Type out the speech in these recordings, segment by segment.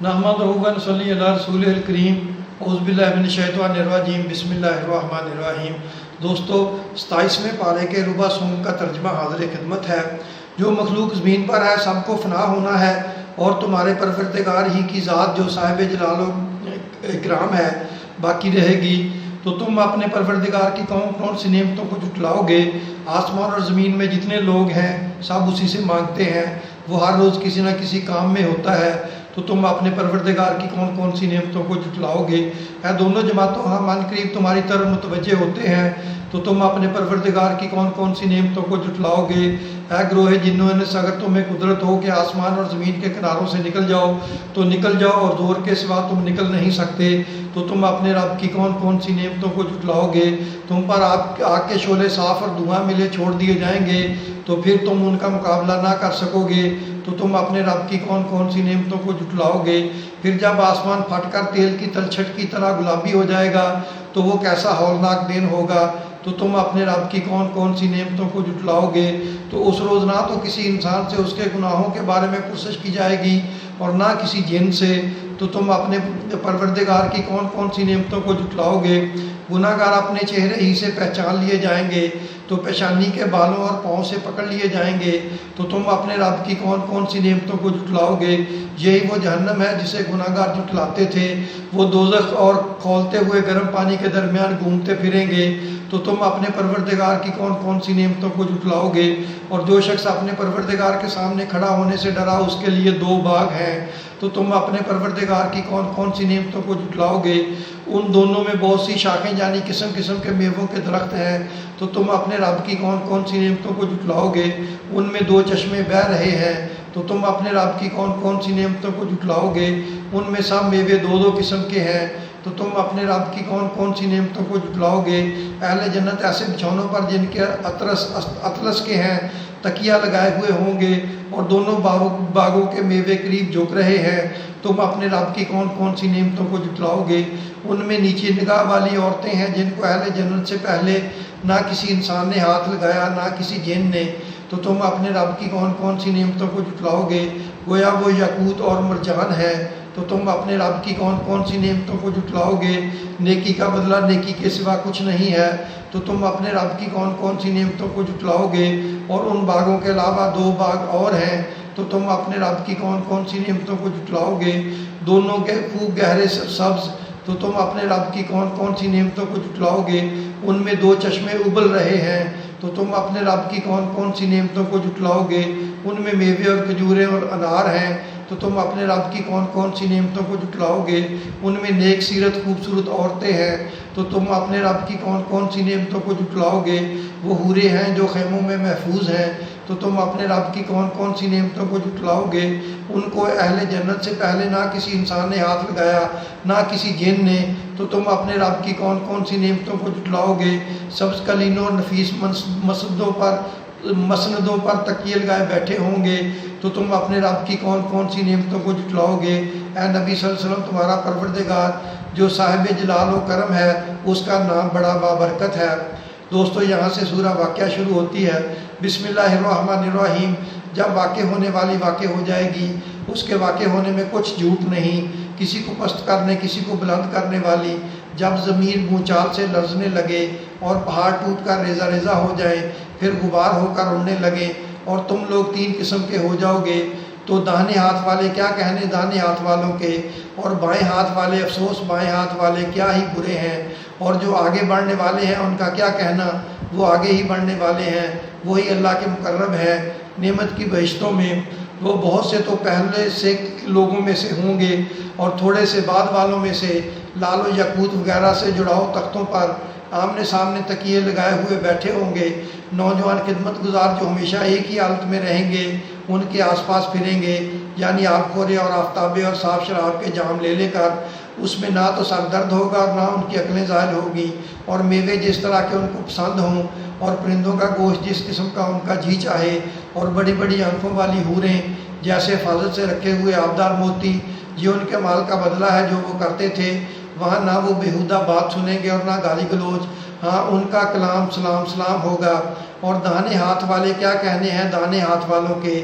نحمدہ و نصلی علی رسولہ الکریم اعوذ باللہ من الشیطان الرجیم بسم اللہ الرحمن الرحیم۔ دوستو 27ویں پارے کے ربع سوم کا ترجمہ حاضر خدمت ہے۔ جو مخلوق زمین پر ہے سب کو فنا ہونا ہے، اور تمہارے پروردگار ہی کی ذات جو صاحب جلال و اکرام ہے باقی رہے گی۔ تو تم اپنے پروردگار کی کون کون سی نعمتوں کو جھٹلاؤ گے؟ آسمان اور زمین میں جتنے لوگ ہیں سب اسی سے مانگتے ہیں، وہ ہر روز کسی نہ کسی کام میں ہوتا ہے۔ تو تم اپنے پروردگار کی کون کون سی نعمتوں کو جھٹلاؤ گے؟ اے دونوں جماعتوں، ہم عن قریب تمہاری طرف متوجہ ہوتے ہیں، تو تم اپنے پروردگار کی کون کون سی نعمتوں کو جھٹلاؤ گے؟ اے گروہ جنوں انس، اگر تمہیں قدرت ہو کہ آسمان اور زمین کے کناروں سے نکل جاؤ تو نکل جاؤ، اور زور کے سوا تم نکل نہیں سکتے، تو تم اپنے رب کی کون کون سی نعمتوں کو جھٹلاؤ گے؟ تم پر آگ کے شعلے صاف اور دھواں ملے چھوڑ دیے جائیں گے، تو پھر تم ان کا مقابلہ نہ کر سکو گے، تو تم اپنے رب کی کون کون سی نعمتوں کو جھٹلاؤ گے؟ پھر جب آسمان پھٹ کر تیل کی تلچھٹ کی طرح گلابی ہو جائے گا تو وہ کیسا ہولناک دن ہوگا، تو تم اپنے رب کی کون کون سی نعمتوں کو جھٹلاؤ گے؟ تو اس روز نہ تو کسی انسان سے اس کے گناہوں کے بارے میں پرسش کی جائے گی اور نہ کسی جن سے، تو تم اپنے پروردگار کی کون کون سی نعمتوں کو جھٹلاؤ گے؟ گناہ گار اپنے چہرے ہی سے پہچان لیے جائیں گے، تو پیشانی کے بالوں اور پاؤں سے پکڑ لیے جائیں گے، تو تم اپنے رب کی کون کون سی نعمتوں کو جھٹلاؤ گے؟ یہی وہ جہنم ہے جسے گناہ گار جھٹلاتے تھے، وہ دوزخ اور کھولتے ہوئے گرم پانی کے درمیان گھومتے پھریں گے، تو تم اپنے پروردگار کی کون کون سی نعمتوں کو جھٹلاؤ گے؟ اور جو شخص اپنے پروردگار کے سامنے کھڑا ہونے سے ڈرا اس کے لیے 2 باغ ہیں، تو تم اپنے پروردگار کی کون کون سی نعمتوں کو جھٹلاؤ گے؟ ان دونوں میں بہت سی شاخیں یعنی قسم قسم کے میووں کے درخت ہیں، تو تم اپنے رب کی کون کون سی نعمتوں کو جھٹلاؤ گے؟ ان میں 2 چشمے بہہ رہے ہیں، تو تم اپنے رب کی کون کون سی نعمتوں کو جھٹلاؤ گے؟ ان میں سب میوے 2 قسم کے ہیں، تو تم اپنے رب کی کون کون سی نعمتوں کو جھٹلاؤ گے؟ اہل جنت ایسے بچھونوں پر جن کے اطلس کے ہیں تکیہ لگائے ہوئے ہوں گے، اور دونوں باغوں کے میوے قریب جھک رہے ہیں، تم اپنے رب کی کون کون سی نعمتوں کو جھٹلاؤ گے؟ ان میں نیچے نگاہ والی عورتیں ہیں جن کو اہل جنت سے پہلے نہ کسی انسان نے ہاتھ لگایا نہ کسی جن نے، تو تم اپنے رب کی کون کون سی نعمتوں کو جھٹلاؤ گے؟ گویا وہ یاقوت اور مرجان ہے، تو تم اپنے رب کی کون کون سی نعمتوں کو جھٹلاؤ گے؟ نیکی کا بدلہ نیکی کے سوا کچھ نہیں ہے، تو تم اپنے رب کی کون کون سی نعمتوں کو جھٹلاؤ گے؟ اور ان باغوں کے علاوہ 2 باغ اور ہیں، تو تم اپنے رب کی کون کون سی نعمتوں کو جھٹلاؤ گے؟ دونوں کے خوب گہرے سبز، تو تم اپنے رب کی کون کون سی نعمتوں کو جھٹلاؤ گے؟ ان میں 2 چشمے ابل رہے ہیں، تو تم اپنے رب کی کون کون سی نعمتوں کو جھٹلاؤ گے؟ ان میں میوے اور کھجوریں اور انار ہیں، تو تم اپنے رب کی کون کون سی نعمتوں کو جھٹلاؤ گے؟ ان میں نیک سیرت خوبصورت عورتیں ہیں، تو تم اپنے رب کی کون کون سی نعمتوں کو جھٹلاؤ گے؟ وہ حوریں ہیں جو خیموں میں محفوظ ہیں، تو تم اپنے رب کی کون کون سی نعمتوں کو جھٹلاؤ گے؟ ان کو اہل جنت سے پہلے نہ کسی انسان نے ہاتھ لگایا نہ کسی جن نے، تو تم اپنے رب کی کون کون سی نعمتوں کو جھٹلاؤ گے؟ سبز قلینوں اور نفیس مسندوں پر تکیے لگائے بیٹھے ہوں گے، تو تم اپنے رب کی کون کون سی نعمتوں کو جھٹلاؤ گے؟ اے نبی صلی اللہ علیہ وسلم، تمہارا پروردگار جو صاحب جلال و کرم ہے اس کا نام بڑا بابرکت ہے۔ دوستو، یہاں سے سورہ واقعہ شروع ہوتی ہے۔ بسم اللہ الرحمن الرحیم۔ جب واقع ہونے والی واقع ہو جائے گی، اس کے واقع ہونے میں کچھ جھوٹ نہیں، کسی کو پست کرنے کسی کو بلند کرنے والی۔ جب زمین بھونچال سے لرزنے لگے اور پہاڑ ٹوٹ کر ریزہ ریزہ ہو جائے، پھر غبار ہو کر اڑنے لگے، اور تم لوگ 3 قسم کے ہو جاؤ گے، تو داہنے ہاتھ والے کیا کہنے داہنے ہاتھ والوں کے، اور بائیں ہاتھ والے افسوس بائیں ہاتھ والے کیا ہی برے ہیں، اور جو آگے بڑھنے والے ہیں ان کا کیا کہنا، وہ آگے ہی بڑھنے والے ہیں، وہی اللہ کے مقرب ہے۔ نعمت کی بہشتوں میں وہ بہت سے تو پہلے سے لوگوں میں سے ہوں گے، اور تھوڑے سے بعد والوں میں سے لال و یاقوت وغیرہ سے جڑاؤ تختوں پر آمنے سامنے تکیے لگائے ہوئے بیٹھے ہوں گے۔ نوجوان خدمت گزار جو ہمیشہ ایک ہی حالت میں رہیں گے ان کے آس پاس پھریں گے، یعنی آب خورے اور آفتابے اور صاف شراب کے جام لے کر۔ اس میں نہ تو سر درد ہوگا اور نہ ان کی عقلیں ظاہر ہوگی، اور میوے جس طرح کے ان کو پسند ہوں، اور پرندوں کا گوشت جس قسم کا ان کا جی چاہے، اور بڑی بڑی آنکھوں والی حوریں جیسے حفاظت سے رکھے ہوئے آبدار موتی، یہ ان کے مال کا بدلہ ہے جو وہ کرتے تھے۔ وہاں نہ وہ بیہودہ بات سنیں گے اور نہ گالی گلوچ، ہاں ان کا کلام سلام سلام ہوگا۔ اور داہنے ہاتھ والے کیا کہنے ہیں داہنے ہاتھ والوں کے،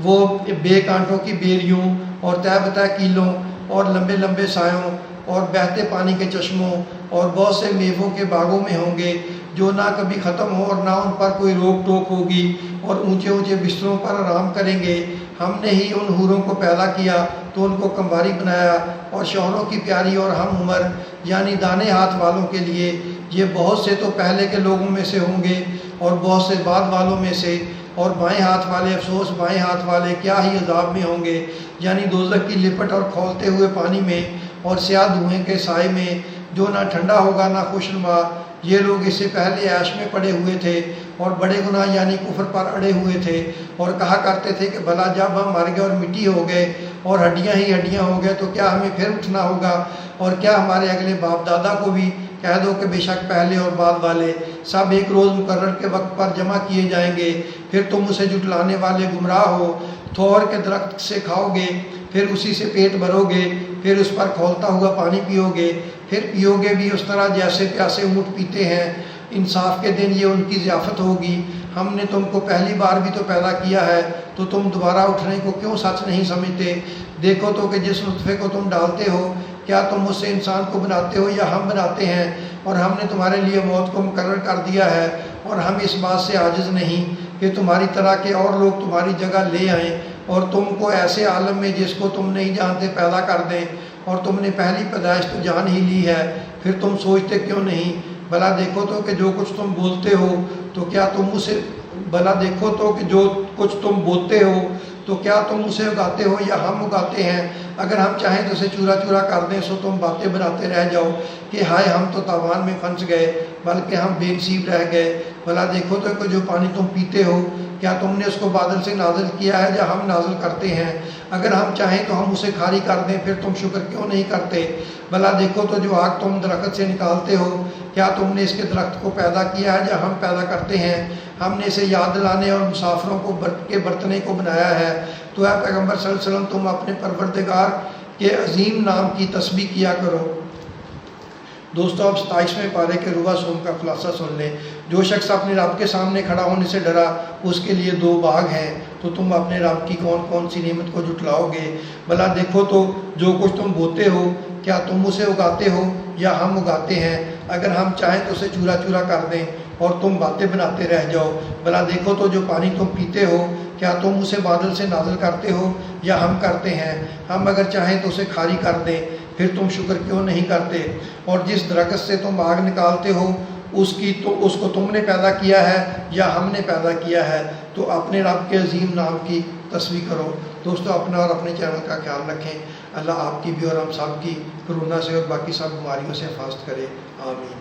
وہ بے کانٹوں کی بیریوں اور تہ بتہ کیلوں اور لمبے لمبے سایوں اور بہتے پانی کے چشموں اور بہت سے میووں کے باغوں میں ہوں گے جو نہ کبھی ختم ہو اور نہ ان پر کوئی روک ٹوک ہوگی، اور اونچے اونچے بستروں پر آرام کریں گے۔ ہم نے ہی ان حوروں کو پیدا کیا تو ان کو کمواری بنایا، اور شوہروں کی پیاری اور ہم عمر یعنی دانے ہاتھ والوں کے لیے، یہ بہت سے تو پہلے کے لوگوں میں سے ہوں گے اور بہت سے بعد والوں میں سے، اور بائیں ہاتھ والے افسوس، بائیں ہاتھ والے کیا ہی عذاب میں ہوں گے، یعنی دوزخ کی لپٹ اور کھولتے ہوئے پانی میں اور سیاہ دھوئیں کے سائے میں جو نہ ٹھنڈا ہوگا نہ خوشنما۔ یہ لوگ اس سے پہلے عیش میں پڑے ہوئے تھے اور بڑے گناہ یعنی کفر پر اڑے ہوئے تھے، اور کہا کرتے تھے کہ بھلا جب ہم مر گئے اور مٹی ہو گئے اور ہڈیاں ہی ہڈیاں ہو گئے تو کیا ہمیں پھر اٹھنا ہوگا؟ اور کیا ہمارے اگلے باپ دادا کو بھی کہہ دو کہ بے شک پہلے اور بعد والے سب ایک روز مقرر کے وقت پر جمع کیے جائیں گے، پھر تم اسے جھٹلانے والے گمراہ ہو۔ تھور کے درخت سے کھاؤ گے، پھر اسی سے پیٹ بھرو گے، پھر اس پر کھولتا ہوا پانی پیو گے، پھر پیو گے بھی اس طرح جیسے پیاسے اونٹ پیتے ہیں۔ انصاف کے دن یہ ان کی ضیافت ہوگی۔ ہم نے تم کو پہلی بار بھی تو پیدا کیا ہے، تو تم دوبارہ اٹھنے کو کیوں سچ نہیں سمجھتے؟ دیکھو تو کہ جس نطفے کو تم ڈالتے ہو کیا تم اس سے انسان کو بناتے ہو یا ہم بناتے ہیں؟ اور ہم نے تمہارے لیے موت کو مقرر کر دیا ہے، اور ہم اس بات سے عاجز نہیں کہ تمہاری طرح کے اور لوگ تمہاری جگہ لے آئیں اور تم کو ایسے عالم میں جس کو تم نہیں جانتے پیدا کر دیں، اور تم نے پہلی پیدائش تو جان ہی لی ہے، پھر تم سوچتے کیوں نہیں؟ بھلا دیکھو تو کہ جو کچھ تم بولتے ہو تو کیا تم اسے بوتے ہو تو کیا تم اسے اگاتے ہو یا ہم اگاتے ہیں؟ اگر ہم چاہیں تو اسے چورا چورا کر دیں سو تم باتیں بناتے رہ جاؤ کہ ہائے ہم تو تاوان میں پھنس گئے، بلکہ ہم بے نصیب رہ گئے۔ بھلا دیکھو تو کہ جو پانی تم پیتے ہو کیا تم نے اس کو بادل سے نازل کیا ہے یا ہم نازل کرتے ہیں؟ اگر ہم چاہیں تو ہم اسے کھاری کر دیں، پھر تم شکر کیوں نہیں کرتے؟ بھلا دیکھو تو جو آگ تم درخت سے نکالتے ہو کیا تم نے اس کے درخت کو پیدا کیا ہے یا ہم پیدا کرتے ہیں؟ ہم نے اسے یاد دلانے اور مسافروں کو کے برتنے کو بنایا ہے۔ تو اے پیغمبر صلی اللہ علیہ وسلم تم اپنے پروردگار کے عظیم نام کی تسبیح کیا کرو۔ دوستو اب 27ویں پارے کے ربع سوم کا خلاصہ سن لیں۔ جو شخص اپنے رب کے سامنے کھڑا ہونے سے ڈرا اس کے لیے 2 باغ ہیں، تو تم اپنے رب کی کون کون سی نعمت کو جھٹلاؤ گے؟ بھلا دیکھو تو جو کچھ تم بوتے ہو کیا تم اسے اگاتے ہو یا ہم اگاتے ہیں؟ اگر ہم چاہیں تو اسے چورا چورا کر دیں اور تم باتیں بناتے رہ جاؤ۔ بھلا دیکھو تو جو پانی تم پیتے ہو کیا تم اسے بادل سے نازل کرتے ہو یا ہم کرتے ہیں؟ ہم اگر چاہیں تو اسے کھاری کر دیں، پھر تم شکر کیوں نہیں کرتے؟ اور جس درخت سے تم آگ نکالتے ہو اس کو تم نے پیدا کیا ہے یا ہم نے پیدا کیا ہے؟ تو اپنے رب کے عظیم نام کی تسبیح کرو۔ دوستو اپنا اور اپنے چینل کا خیال رکھیں۔ اللہ آپ کی بھی اور ہم سب کی کورونا سے اور باقی سب بیماریوں سے حفاظت کرے، آمین۔